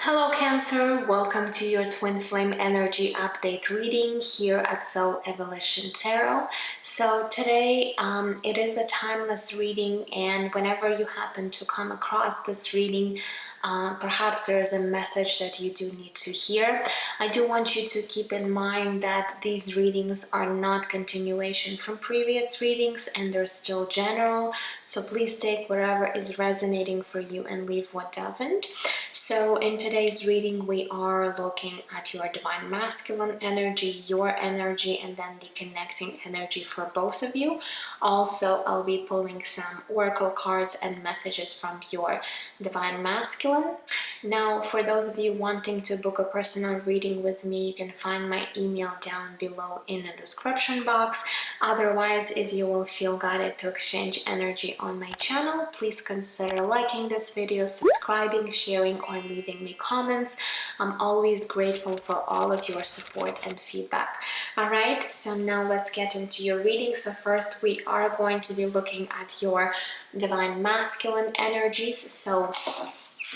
Hello Cancer, welcome to your Twin Flame Energy Update reading here at Soul Evolution Tarot. So today it is a timeless reading, and whenever you happen to come across this reading, perhaps there is a message that you do need to hear. I do want you to keep in mind that these readings are not continuation from previous readings and they're still general. So please take whatever is resonating for you and leave what doesn't. So in today's reading, we are looking at your Divine Masculine energy, your energy, and then the connecting energy for both of you. Also, I'll be pulling some oracle cards and messages from your Divine Masculine. Now, for those of you wanting to book a personal reading with me, you can find my email down below in the description box. Otherwise, if you will feel guided to exchange energy on my channel, please consider liking this video, subscribing, sharing, or leaving me comments. I'm always grateful for all of your support and feedback. Alright, so now let's get into your reading. So first we are going to be looking at your Divine Masculine energies. So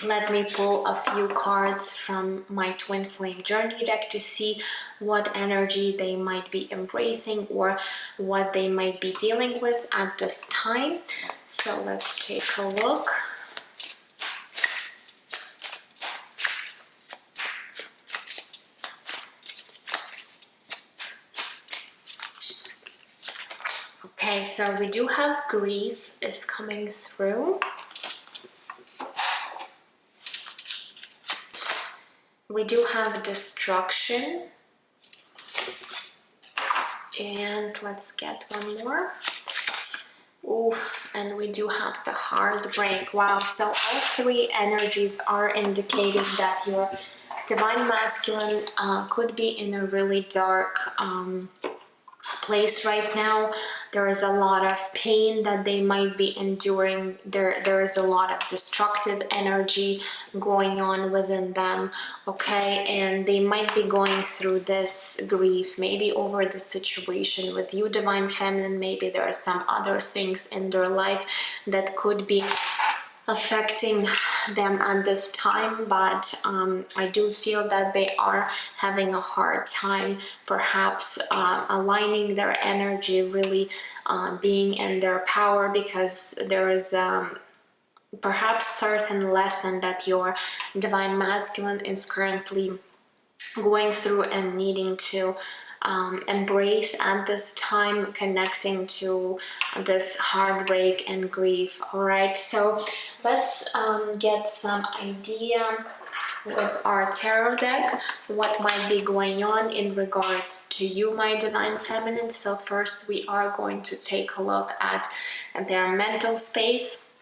let me pull a few cards from my Twin Flame Journey deck to see what energy they might be embracing or what they might be dealing with at this time. So let's take a look. Okay, so we do have grief is coming through. We do have destruction. And let's get one more. Ooh, and we do have the heartbreak. Wow, so all three energies are indicating that your Divine Masculine could be in a really dark place right now. There is a lot of pain that they might be enduring. There is a lot of destructive energy going on within them, okay? And they might be going through this grief, maybe over the situation with you, Divine Feminine. Maybe there are some other things in their life that could be affecting them at this time, but I do feel that they are having a hard time perhaps aligning their energy, really being in their power, because there is perhaps certain lesson that your Divine Masculine is currently going through and needing to embrace at this time, connecting to this heartbreak and grief. All right, so let's get some idea with our tarot deck what might be going on in regards to you, my Divine Feminine. So first we are going to take a look at their mental space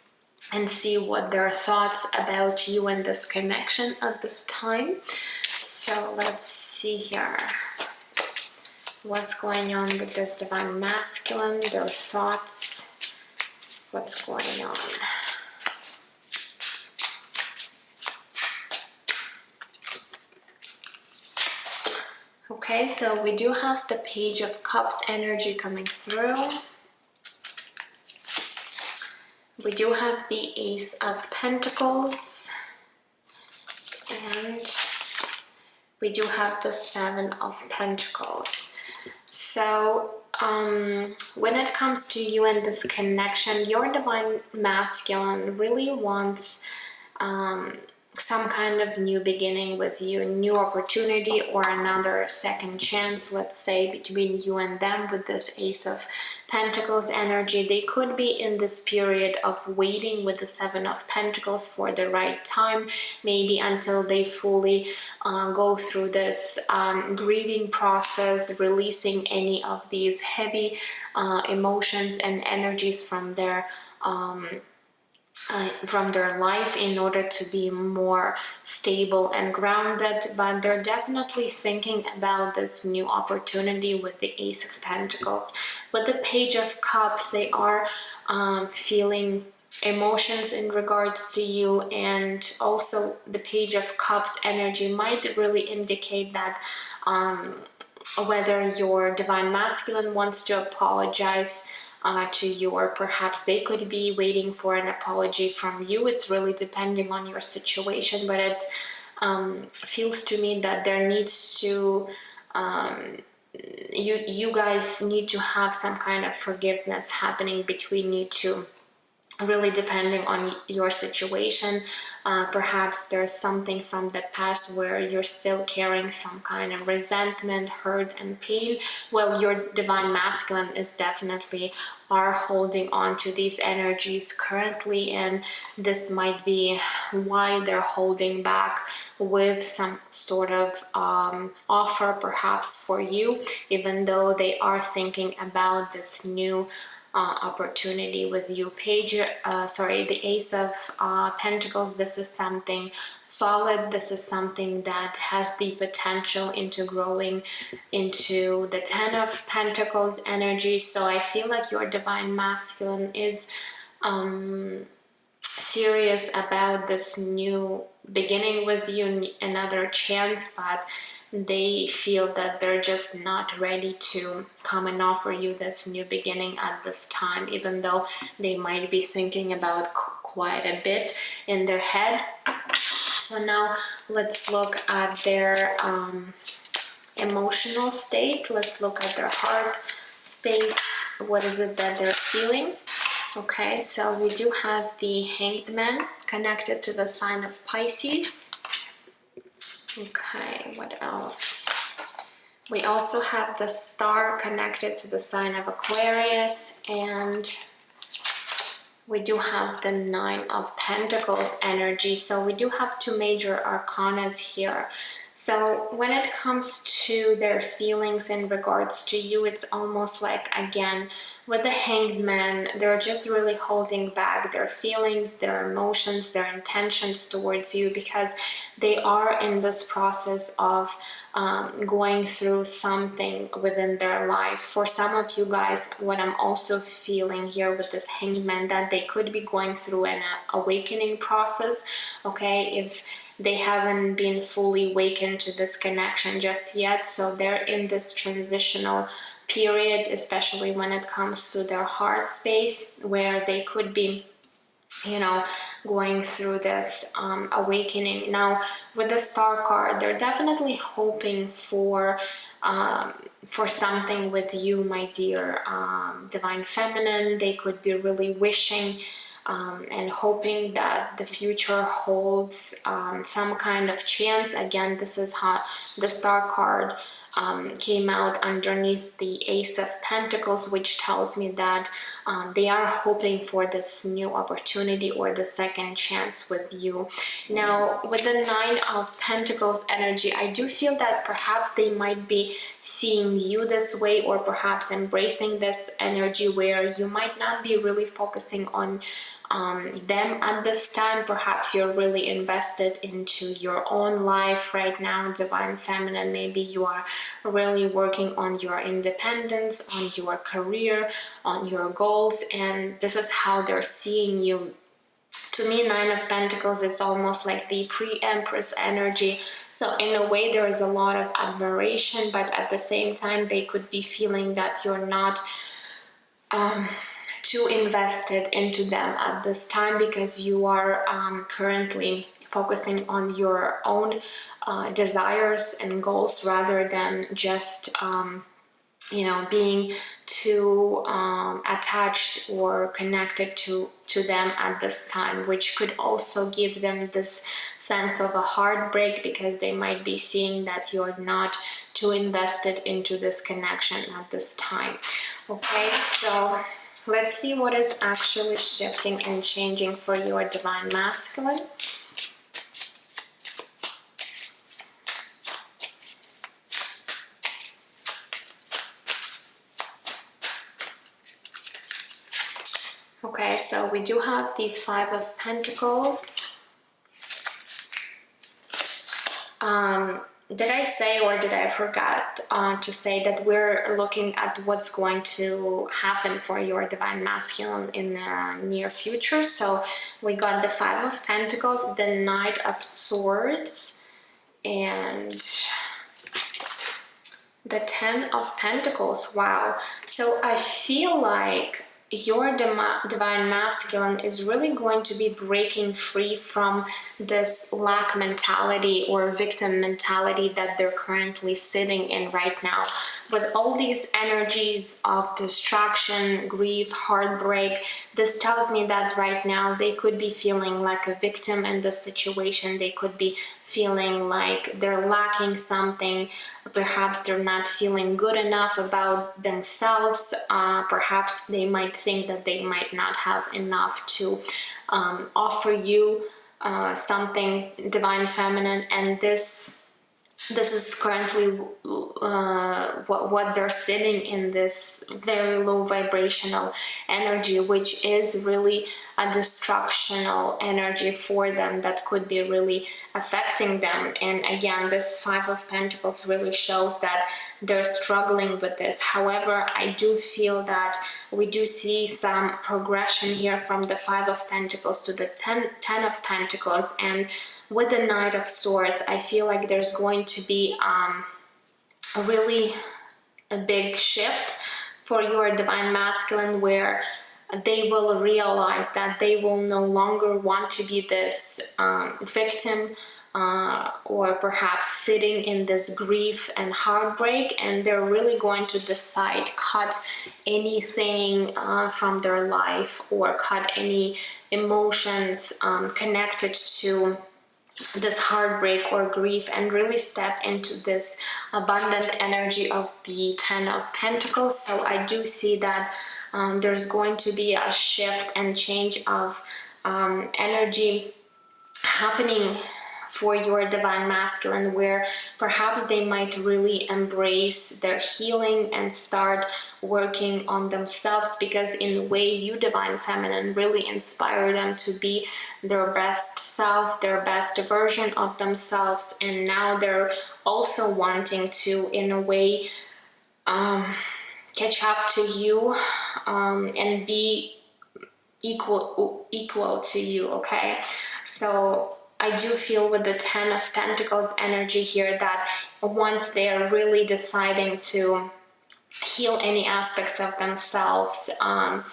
and see what their thoughts about you and this connection at this time. So let's see here. What's going on with this Divine Masculine, their thoughts, what's going on. Okay, so we do have the Page of Cups energy coming through. We do have the Ace of Pentacles. And we do have the Seven of Pentacles. So when it comes to you and this connection, your Divine Masculine really wants some kind of new beginning with you, new opportunity or another second chance, let's say, between you and them with this Ace of Pentacles energy. They could be in this period of waiting with the Seven of Pentacles for the right time, maybe until they fully go through this grieving process, releasing any of these heavy emotions and energies from their life in order to be more stable and grounded. But they're definitely thinking about this new opportunity with the Ace of Pentacles. With the Page of Cups, they are feeling emotions in regards to you, and also the Page of Cups energy might really indicate that whether your Divine Masculine wants to apologize to you, or perhaps they could be waiting for an apology from you. It's really depending on your situation, but it feels to me that there needs to you guys need to have some kind of forgiveness happening between you two, really depending on your situation. Perhaps there's something from the past where you're still carrying some kind of resentment, hurt, and pain. Well, your divine masculine is definitely are holding on to these energies currently, and this might be why they're holding back with some sort of offer perhaps for you, even though they are thinking about this new opportunity with you. The Ace of Pentacles, this is something solid. This is something that has the potential into growing into the Ten of Pentacles energy. So I feel like your divine masculine is serious about this new beginning with you, another chance, but they feel that they're just not ready to come and offer you this new beginning at this time, even though they might be thinking about quite a bit in their head. So now let's look at their emotional state. Let's look at their heart space. What is it that they're feeling? Okay, so we do have the Hanged Man connected to the sign of Pisces. Okay, what else? We also have the Star connected to the sign of Aquarius, and we do have the Nine of Pentacles energy. So we do have two major arcanas here. So when it comes to their feelings in regards to you, it's almost like, again, with the Hanged Man, they're just really holding back their feelings, their emotions, their intentions towards you, because they are in this process of going through something within their life. For some of you guys, what I'm also feeling here with this Hanged Man, that they could be going through an awakening process, okay, if they haven't been fully awakened to this connection just yet. So they're in this transitional period, especially when it comes to their heart space, where they could be, you know, going through this awakening. Now with the Star card, they're definitely hoping for something with you, my dear divine feminine. They could be really wishing and hoping that the future holds some kind of chance. Again, this is how the Star card came out underneath the Ace of Pentacles, which tells me that they are hoping for this new opportunity or the second chance with you. Now, with the Nine of Pentacles energy, I do feel that perhaps they might be seeing you this way, or perhaps embracing this energy where you might not be really focusing on them at this time. Perhaps you're really invested into your own life right now, divine feminine. Maybe you are really working on your independence, on your career, on your goals, and this is how they're seeing you. To me, Nine of Pentacles is almost like the pre-Empress energy. So in a way, there is a lot of admiration, but at the same time, they could be feeling that you're not too invested into them at this time, because you are currently focusing on your own desires and goals, rather than just being too attached or connected to them at this time, which could also give them this sense of a heartbreak, because they might be seeing that you're not too invested into this connection at this time. Okay, so let's see what is actually shifting and changing for your divine masculine. Okay, so we do have the Five of Pentacles. Did I say, or did I forget to say that we're looking at what's going to happen for your divine masculine in the near future? So we got the Five of Pentacles, the Knight of Swords, and the Ten of Pentacles. Wow. So I feel like your divine masculine is really going to be breaking free from this lack mentality or victim mentality that they're currently sitting in right now. With all these energies of distraction, grief, heartbreak, this tells me that right now they could be feeling like a victim in this situation. They could be feeling like they're lacking something. Perhaps they're not feeling good enough about themselves. Perhaps they might think that they might not have enough to offer you something divine feminine, and this is currently what they're sitting in, this very low vibrational energy, which is really a destructional energy for them that could be really affecting them. And again, this Five of Pentacles really shows that they're struggling with this. However, I do feel that we do see some progression here from the Five of Pentacles to the Ten of Pentacles, and with the Knight of Swords, I feel like there's going to be a big shift for your divine masculine, where they will realize that they will no longer want to be this victim or perhaps sitting in this grief and heartbreak, and they're really going to decide cut anything from their life or cut any emotions connected to this heartbreak or grief, and really step into this abundant energy of the Ten of Pentacles. So I do see that there's going to be a shift and change of energy happening for your divine masculine, where perhaps they might really embrace their healing and start working on themselves, because in a way you divine feminine really inspire them to be their best self, their best version of themselves, and now they're also wanting to in a way catch up to you and be equal to you. Okay, so I do feel with the Ten of Pentacles energy here that once they are really deciding to heal any aspects of themselves and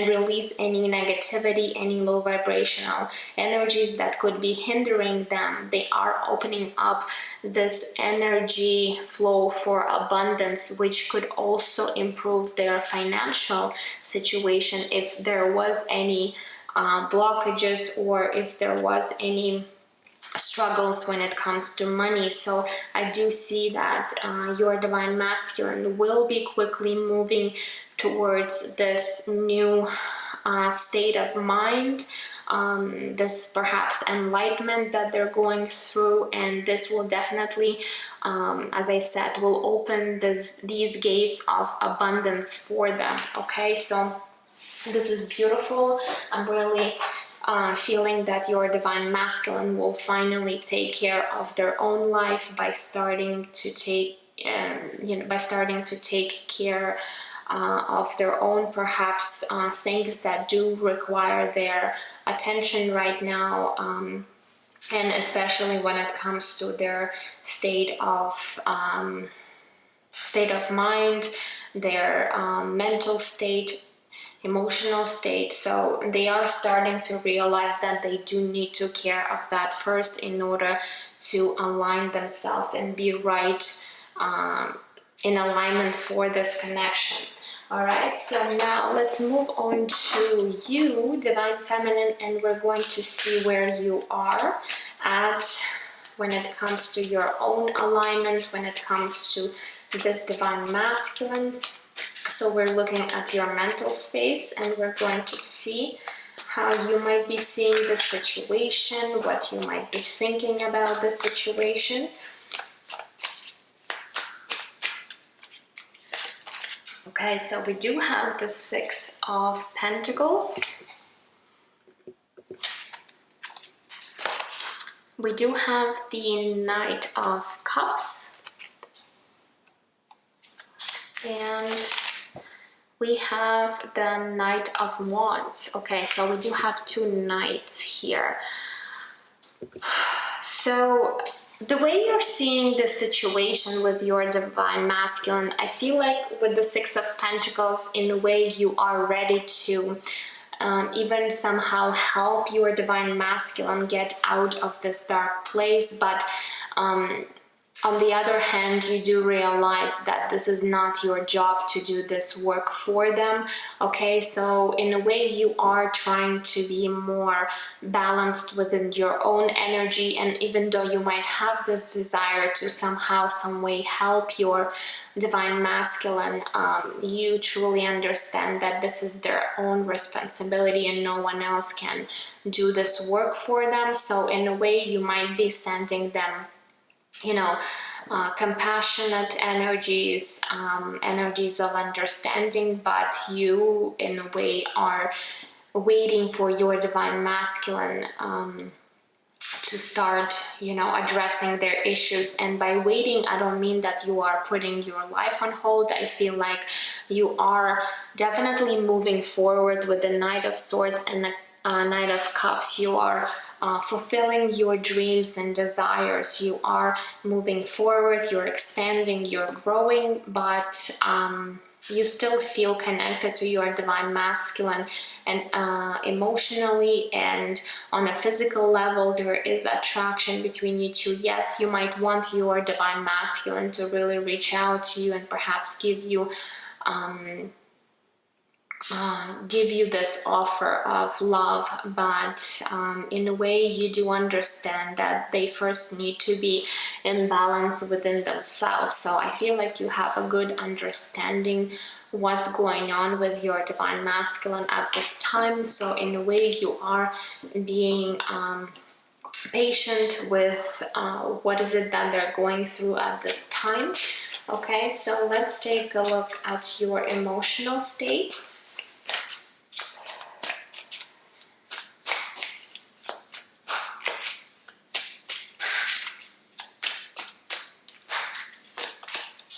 release any negativity, any low vibrational energies that could be hindering them, they are opening up this energy flow for abundance, which could also improve their financial situation if there was any blockages or if there was any struggles when it comes to money. So I do see that your divine masculine will be quickly moving towards this new state of mind, this perhaps enlightenment that they're going through, and this will definitely, as I said, will open these gates of abundance for them. Okay, so this is beautiful. I'm really feeling that your divine masculine will finally take care of their own life by starting to take care of their own perhaps things that do require their attention right now, and especially when it comes to their state of mind, their mental state, emotional state. So they are starting to realize that they do need to care of that first in order to align themselves and be right in alignment for this connection. All right, so now let's move on to you, divine feminine, and we're going to see where you are at when it comes to your own alignment, when it comes to this divine masculine. So we're looking at your mental space, and we're going to see how you might be seeing the situation, what you might be thinking about the situation. Okay, so we do have the Six of Pentacles. We do have the Knight of Cups. And we have the Knight of Wands. Okay, so we do have two knights here. So the way you're seeing this situation with your divine masculine, I feel like with the Six of Pentacles, in a way you are ready to even somehow help your divine masculine get out of this dark place. But on the other hand, you do realize that this is not your job to do this work for them. Okay, so in a way you are trying to be more balanced within your own energy, and even though you might have this desire to somehow, some way help your divine masculine, you truly understand that this is their own responsibility and no one else can do this work for them. So in a way you might be sending them, you know, compassionate energies, energies of understanding, but you in a way are waiting for your divine masculine to start, you know, addressing their issues. And by waiting, I don't mean that you are putting your life on hold. I feel like you are definitely moving forward with the Knight of Swords and the Knight of Cups. You are fulfilling your dreams and desires. You are moving forward, you're expanding, you're growing, but you still feel connected to your divine masculine, and emotionally and on a physical level there is attraction between you two. Yes, you might want your divine masculine to really reach out to you and perhaps give you this offer of love, but in a way you do understand that they first need to be in balance within themselves. So I feel like you have a good understanding what's going on with your divine masculine at this time. So in a way you are being patient with what is it that they're going through at this time. Okay, so let's take a look at your emotional state.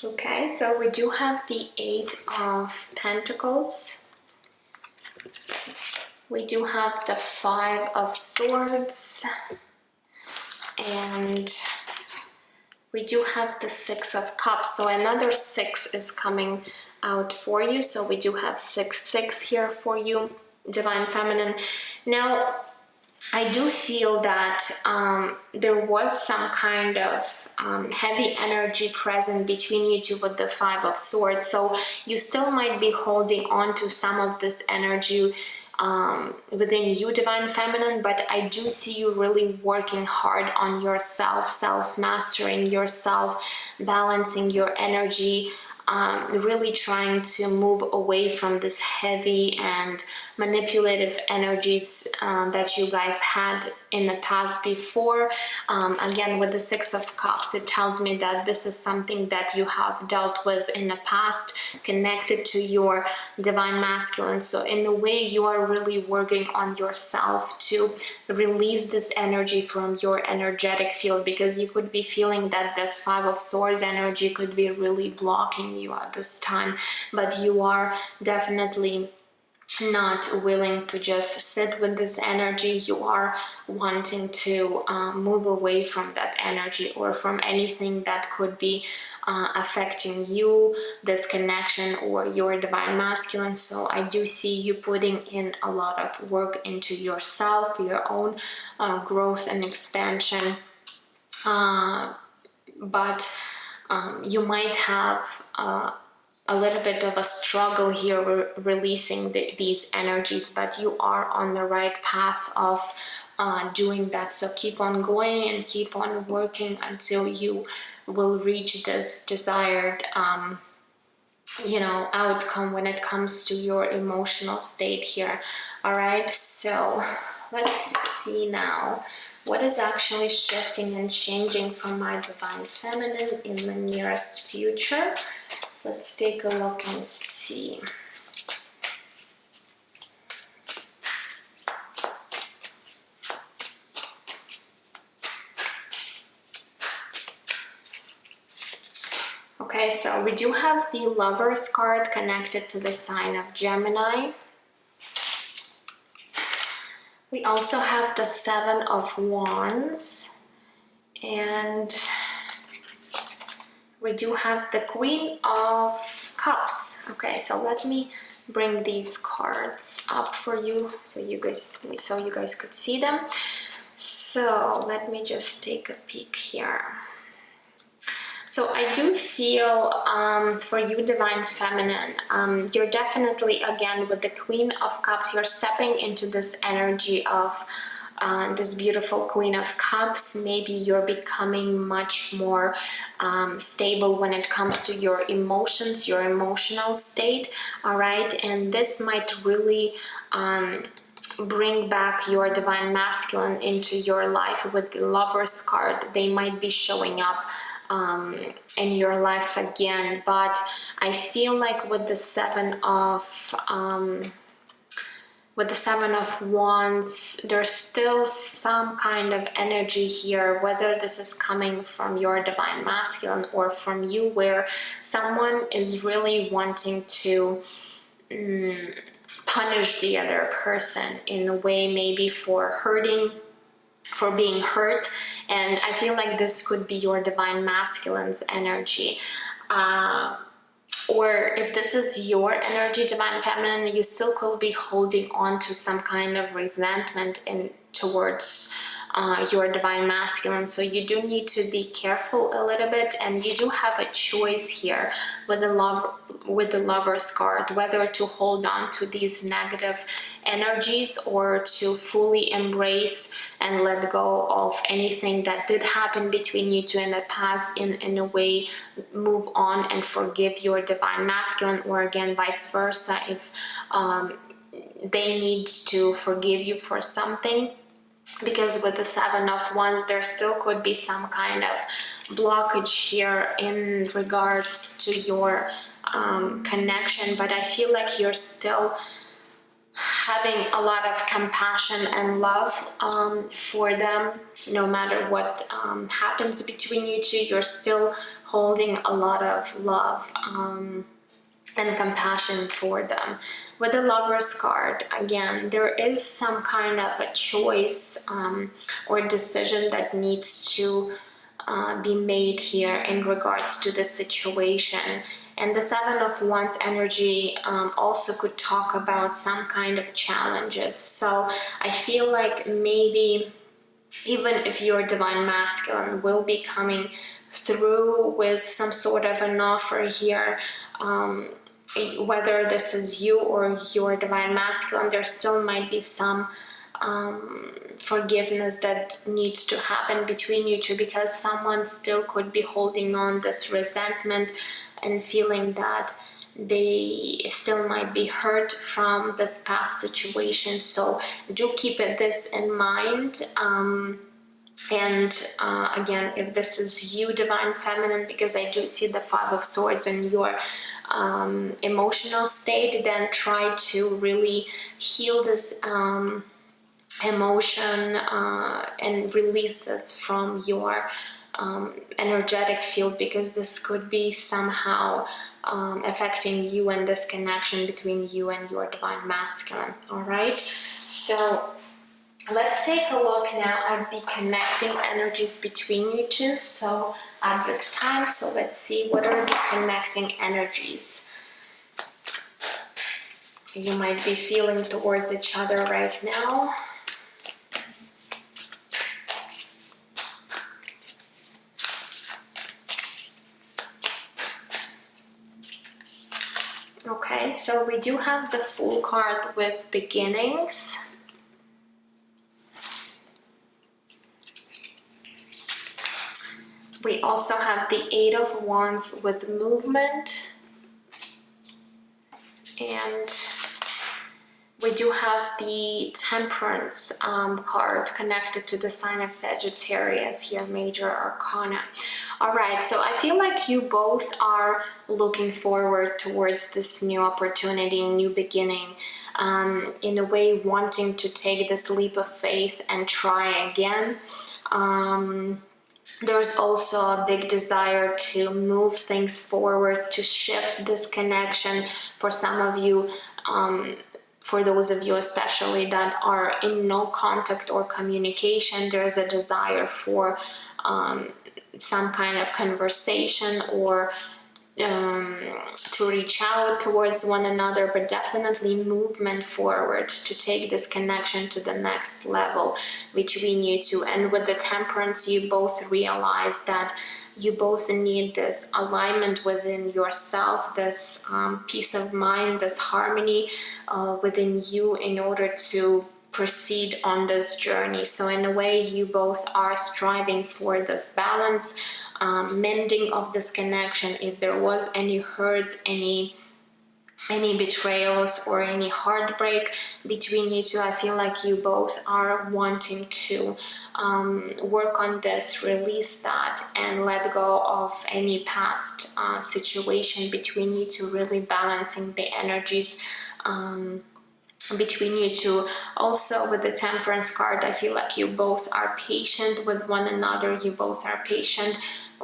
Okay, so we do have the Eight of Pentacles. We do have the Five of Swords. And we do have the Six of Cups. So another 6 is coming out for you. So we do have 6 here for you, Divine Feminine. Now, I do feel that there was some kind of heavy energy present between you two with the Five of Swords. So you still might be holding on to some of this energy within you, Divine Feminine, but I do see you really working hard on yourself, self-mastering yourself, balancing your energy, really trying to move away from this heavy and manipulative energies that you guys had in the past before. Again, with the Six of Cups, it tells me that this is something that you have dealt with in the past, connected to your divine masculine. So in a way, you are really working on yourself to release this energy from your energetic field, because you could be feeling that this Five of Swords energy could be really blocking you at this time, but you are definitely not willing to just sit with this energy. You are wanting to move away from that energy or from anything that could be affecting you, this connection, or your divine masculine. So I do see you putting in a lot of work into yourself, your own growth and expansion, but you might have a little bit of a struggle here releasing these energies, but you are on the right path of doing that. So keep on going and keep on working until you will reach this desired outcome when it comes to your emotional state here. All right, so let's see now what is actually shifting and changing for my divine feminine in the nearest future. Let's take a look and see. Okay, so we do have the Lovers card connected to the sign of Gemini. We also have the Seven of Wands. And we do have the Queen of Cups. Okay, so let me bring these cards up for you so you guys could see them. So let me just take a peek here. So I do feel for you, Divine Feminine, you're definitely, again, with the Queen of Cups, you're stepping into this energy of this beautiful Queen of Cups. Maybe you're becoming much more stable when it comes to your emotions, your emotional state, all right? And this might really bring back your Divine Masculine into your life. With the Lover's card, they might be showing up in your life again, but I feel like with the Seven of Wands, there's still some kind of energy here, whether this is coming from your Divine Masculine or from you, where someone is really wanting to punish the other person in a way, maybe for being hurt. And I feel like this could be your Divine Masculine's energy. Or if this is your energy, Divine Feminine, you still could be holding on to some kind of resentment towards your Divine Masculine. So you do need to be careful a little bit, and you do have a choice here with the Lover's card, whether to hold on to these negative energies or to fully embrace and let go of anything that did happen between you two in the past, in a way move on and forgive your Divine Masculine, or again vice versa, if they need to forgive you for something. Because with the Seven of Wands, there still could be some kind of blockage here in regards to your connection, but I feel like you're still having a lot of compassion and love for them. No matter what happens between you two, you're still holding a lot of love and compassion for them. With the Lover's card, again, there is some kind of a choice or decision that needs to be made here in regards to the situation. And the Seven of Wands energy also could talk about some kind of challenges. So I feel like maybe even if your Divine Masculine will be coming through with some sort of an offer here, whether this is you or your Divine Masculine, there still might be some forgiveness that needs to happen between you two, because someone still could be holding on this resentment and feeling that they still might be hurt from this past situation. So do keep this in mind. Again, if this is you, Divine Feminine, because I do see the Five of Swords in your emotional state, then try to really heal this emotion and release this from your energetic field, because this could be somehow affecting you and this connection between you and your Divine Masculine. All right, so let's take a look now at the connecting energies between you two. So at this time, so let's see what are the connecting energies you might be feeling towards each other right now. Okay, so we do have the Fool card with beginnings. We also have the Eight of Wands with movement. And we do have the Temperance card connected to the sign of Sagittarius here, Major Arcana. All right, so I feel like you both are looking forward towards this new opportunity, new beginning, in a way wanting to take this leap of faith and try again. There's also a big desire to move things forward, to shift this connection. For some of you, for those of you especially that are in no contact or communication, there's a desire for some kind of conversation or to reach out towards one another, but definitely movement forward to take this connection to the next level between you two. And with the Temperance, you both realize that you both need this alignment within yourself, this peace of mind, this harmony within you in order to proceed on this journey. So in a way, you both are striving for this balance, mending of this connection. If there was any hurt, any betrayals or any heartbreak between you two, I feel like you both are wanting to work on this, release that, and let go of any past situation between you two, really balancing the energies between you two. Also with the Temperance card, I feel like you both are patient with one another, you both are patient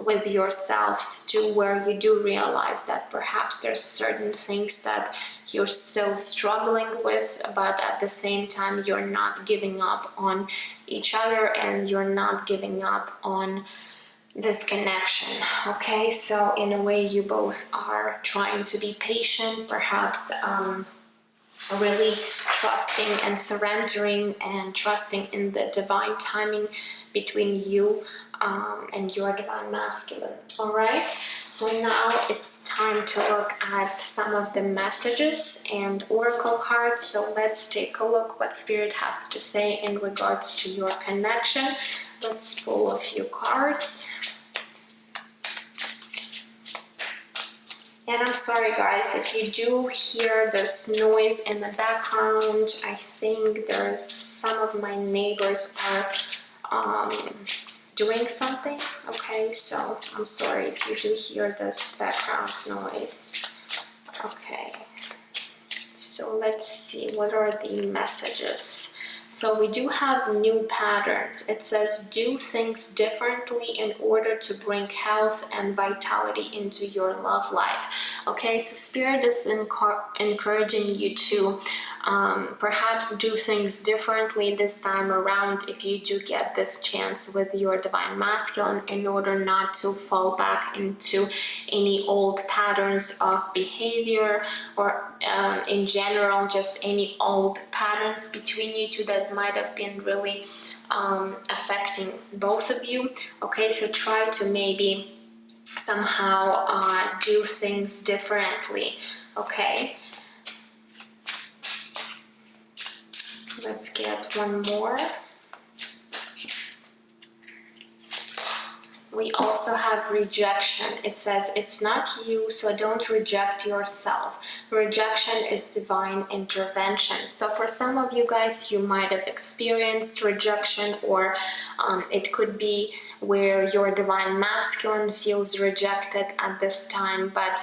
with yourselves too, where you do realize that perhaps there's certain things that you're still struggling with, but at the same time you're not giving up on each other and you're not giving up on this connection. Okay, so in a way you both are trying to be patient, perhaps really trusting and surrendering and trusting in the divine timing between you and your divine masculine. All right, so now it's time to look at some of the messages and oracle cards. So let's take a look what Spirit has to say in regards to your connection. Let's pull a few cards. And I'm sorry guys, if you do hear this noise in the background, I think there's some of my neighbors are doing something. Okay, so I'm sorry if you do hear this background noise. Okay, so let's see, what are the messages? So we do have new patterns. It says do things differently in order to bring health and vitality into your love life. Okay, so Spirit is encouraging you to perhaps do things differently this time around if you do get this chance with your divine masculine, in order not to fall back into any old patterns of behavior or in general just any old patterns between you two that might have been really affecting both of you. Okay, so try to maybe somehow do things differently. Okay, let's get one more. We also have rejection. It says it's not you, so don't reject yourself. Rejection is divine intervention. So for some of you guys, you might have experienced rejection, or it could be where your divine masculine feels rejected at this time, but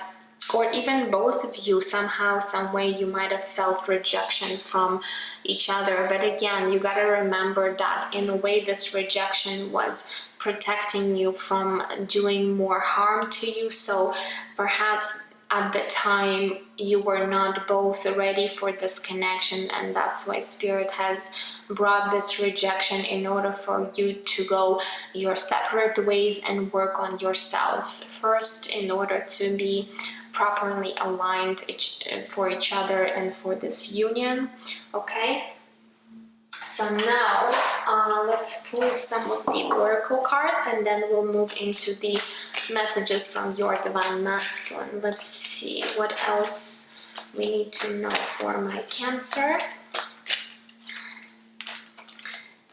or even both of you, somehow, some way you might have felt rejection from each other. But again, you got to remember that in a way this rejection was protecting you from doing more harm to you. So perhaps at the time you were not both ready for this connection, and that's why Spirit has brought this rejection in order for you to go your separate ways and work on yourselves first in order to be properly aligned for each other and for this union. Okay, so now let's pull some of the oracle cards and then we'll move into the messages from your divine masculine. Let's see what else we need to know for my Cancer.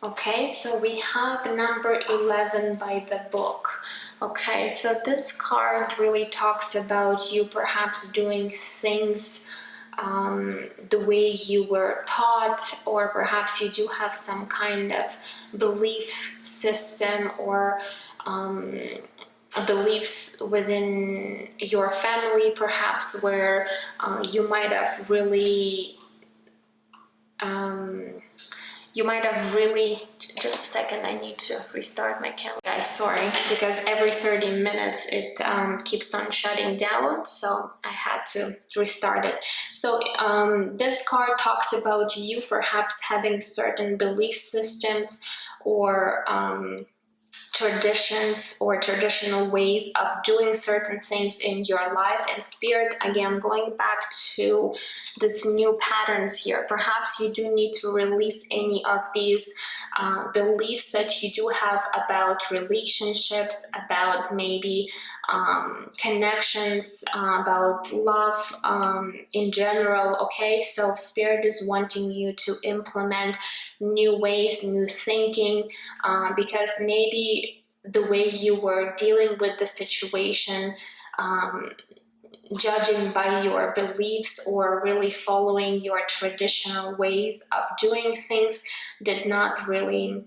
Okay, so we have number 11 by the book. Okay, so this card really talks about you perhaps doing things the way you were taught, or perhaps you do have some kind of belief system or beliefs within your family, perhaps where you might have really just a second, I need to restart my camera. Guys, sorry, because every 30 minutes it keeps on shutting down, so I had to restart it. So this card talks about you perhaps having certain belief systems or traditions or traditional ways of doing certain things in your life. And Spirit, again, going back to this new patterns here, perhaps you do need to release any of these beliefs that you do have about relationships, about maybe connections, about love in general. Okay, so Spirit is wanting you to implement new ways, new thinking, because maybe the way you were dealing with the situation, judging by your beliefs or really following your traditional ways of doing things, did not really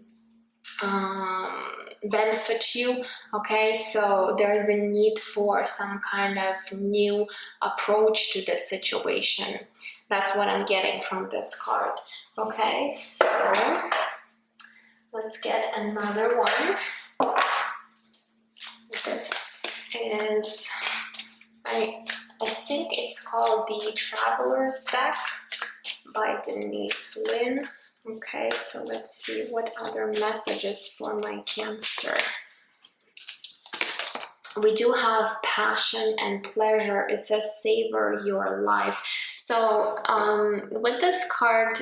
benefit you. Okay, so there is a need for some kind of new approach to this situation. That's what I'm getting from this card. Okay, so let's get another one. This is, I think it's called the Traveler's Deck by Denise Lynn. Okay, so let's see what other messages for my Cancer. We do have passion and pleasure. It says savor your life. So with this card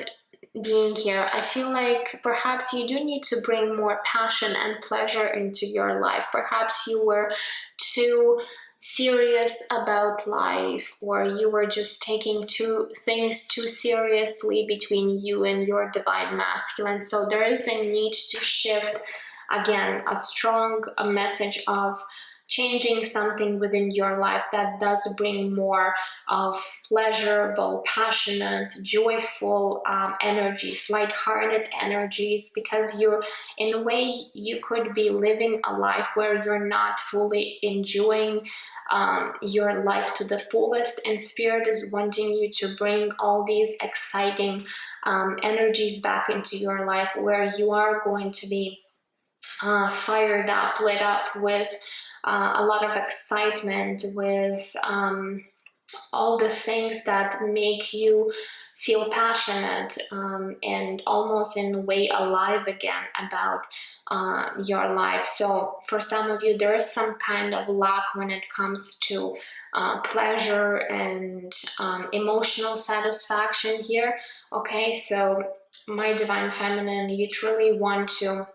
being here, I feel like perhaps you do need to bring more passion and pleasure into your life. Perhaps you were too serious about life, or you were just taking things too seriously between you and your divine masculine. So there is a need to shift, again, a strong message of changing something within your life that does bring more of pleasurable, passionate, joyful energies, lighthearted energies, because you're, in a way, you could be living a life where you're not fully enjoying your life to the fullest, and Spirit is wanting you to bring all these exciting energies back into your life, where you are going to be fired up, lit up with a lot of excitement, with all the things that make you feel passionate and almost in a way alive again about your life. So for some of you, there is some kind of lack when it comes to pleasure and emotional satisfaction here. Okay, so my divine feminine, you truly want to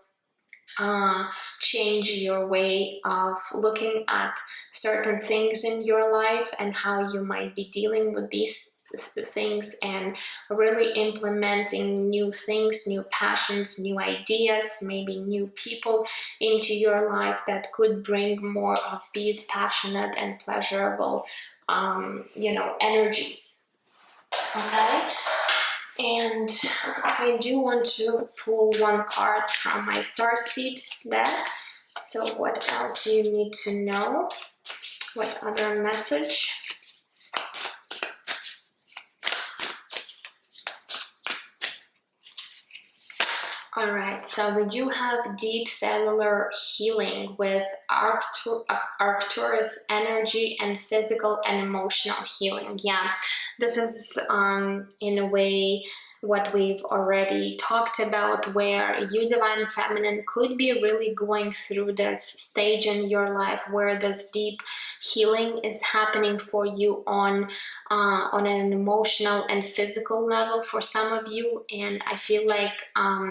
change your way of looking at certain things in your life and how you might be dealing with these things, and really implementing new things, new passions, new ideas, maybe new people into your life that could bring more of these passionate and pleasurable energies. Okay, and I do want to pull one card from my Starseed deck. So what else do you need to know? What other message? All right, so we do have deep cellular healing with Arcturus energy and physical and emotional healing. Yeah, this is in a way what we've already talked about, where you, divine feminine, could be really going through this stage in your life where this deep healing is happening for you on an emotional and physical level for some of you. And I feel like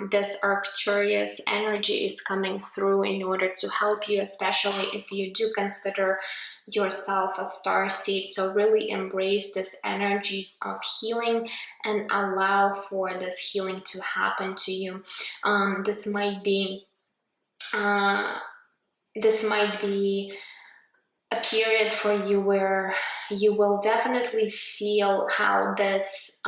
this Arcturus energy is coming through in order to help you, especially if you do consider yourself a starseed. So really embrace this energies of healing and allow for this healing to happen to you. This might be a period for you where you will definitely feel how this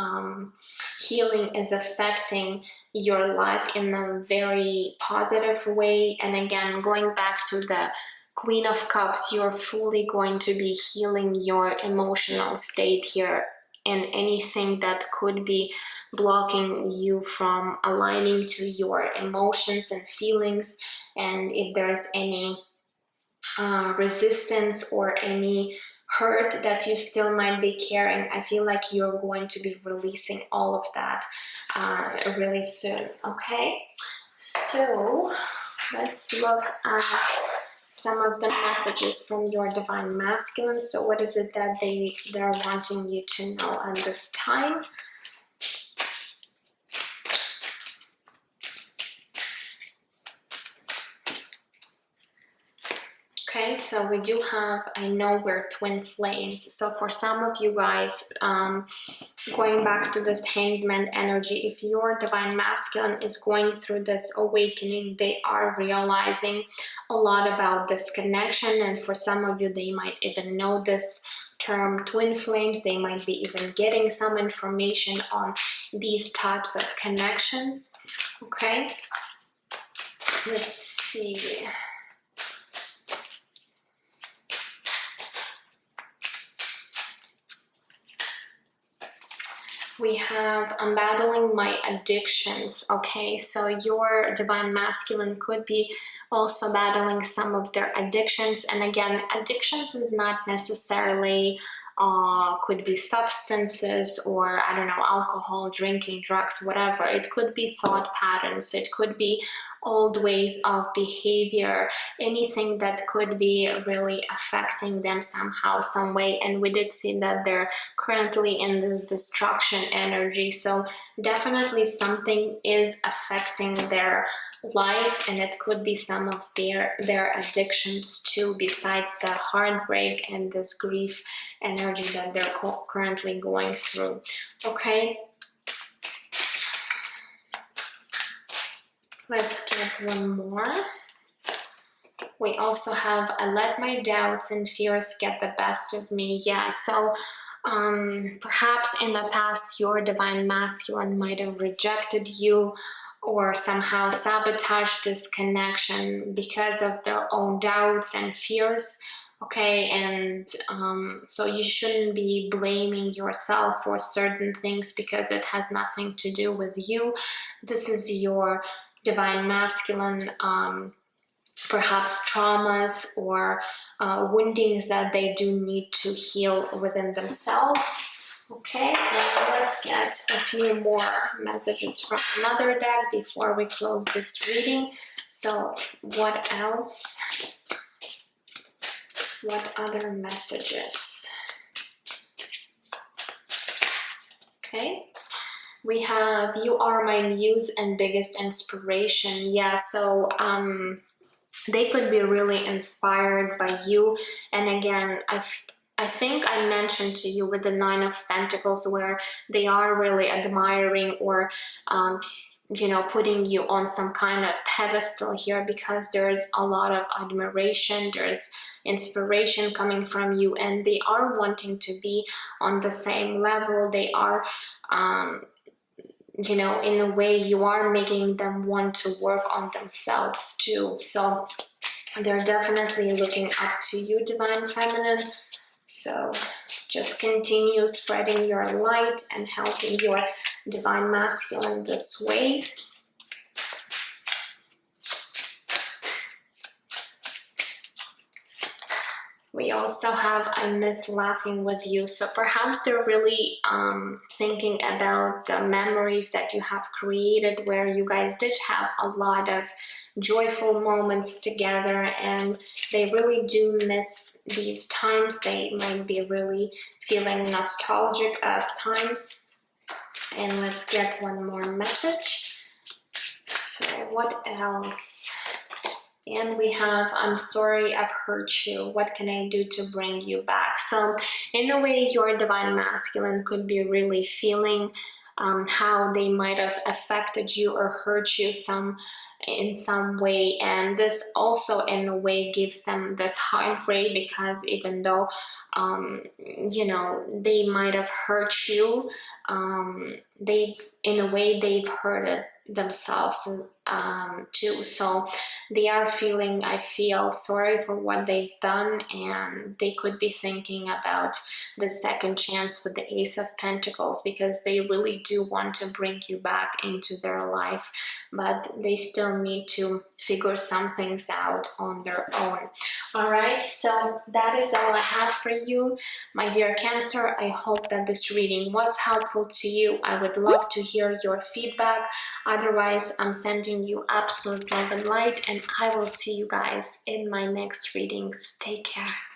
healing is affecting your life in a very positive way. And again, going back to the Queen of Cups, you're fully going to be healing your emotional state here, and anything that could be blocking you from aligning to your emotions and feelings. And if there's any resistance or any hurt that you still might be carrying, I feel like you're going to be releasing all of that really soon. Okay, so Let's look at some of the messages from your divine masculine. So what is it that they're wanting you to know at this time? Okay, so we do have, I know we're twin flames. So for some of you guys, going back to this Hanged Man energy, if your divine masculine is going through this awakening, they are realizing a lot about this connection. And for some of you, they might even know this term twin flames. They might be even getting some information on these types of connections. Okay, let's see. We have, I'm battling my addictions. Okay, so your divine masculine could be also battling some of their addictions. And again, addictions is not necessarily, could be substances or, I don't know, alcohol, drinking, drugs, whatever. It could be thought patterns. It could be old ways of behavior, anything that could be really affecting them somehow, some way. And we did see that they're currently in this destruction energy. So definitely something is affecting their life, and it could be some of their addictions too, besides the heartbreak and this grief energy that they're currently going through. Okay, let's get one more. We also have, I let my doubts and fears get the best of me. Yeah, so perhaps in the past your divine masculine might have rejected you or somehow sabotaged this connection because of their own doubts and fears. Okay, and so you shouldn't be blaming yourself for certain things because it has nothing to do with you. This is your divine masculine, perhaps traumas or woundings that they do need to heal within themselves. Okay, and let's get a few more messages from another deck before we close this reading. So what else? What other messages? Okay, we have, you are my muse and biggest inspiration. Yeah, so they could be really inspired by you. And again, I think I mentioned to you with the Nine of Pentacles where they are really admiring or, you know, putting you on some kind of pedestal here because there's a lot of admiration, there's inspiration coming from you, and they are wanting to be on the same level. They are, you know, in a way you are making them want to work on themselves too. So they're definitely looking up to you, Divine Feminine. So just continue spreading your light and helping your Divine Masculine this way. We also have, I miss laughing with you. So perhaps they're really thinking about the memories that you have created where you guys did have a lot of joyful moments together, and they really do miss these times. They might be really feeling nostalgic of times. And let's get one more message. So what else? And we have, I'm sorry I've hurt you. What can I do to bring you back? So in a way, your Divine Masculine could be really feeling how they might have affected you or hurt you in some way. And this also in a way gives them this heartbreak because even though, you know, they might have hurt you, in a way they've hurted themselves too. So they are feeling, I feel sorry for what they've done, and they could be thinking about the second chance with the Ace of Pentacles because they really do want to bring you back into their life. but they still need to figure some things out on their own. All right, so that is all I have for you, my dear Cancer. I hope that this reading was helpful to you. I would love to hear your feedback. Otherwise, I'm sending you absolute love and light, and I will see you guys in my next readings. Take care.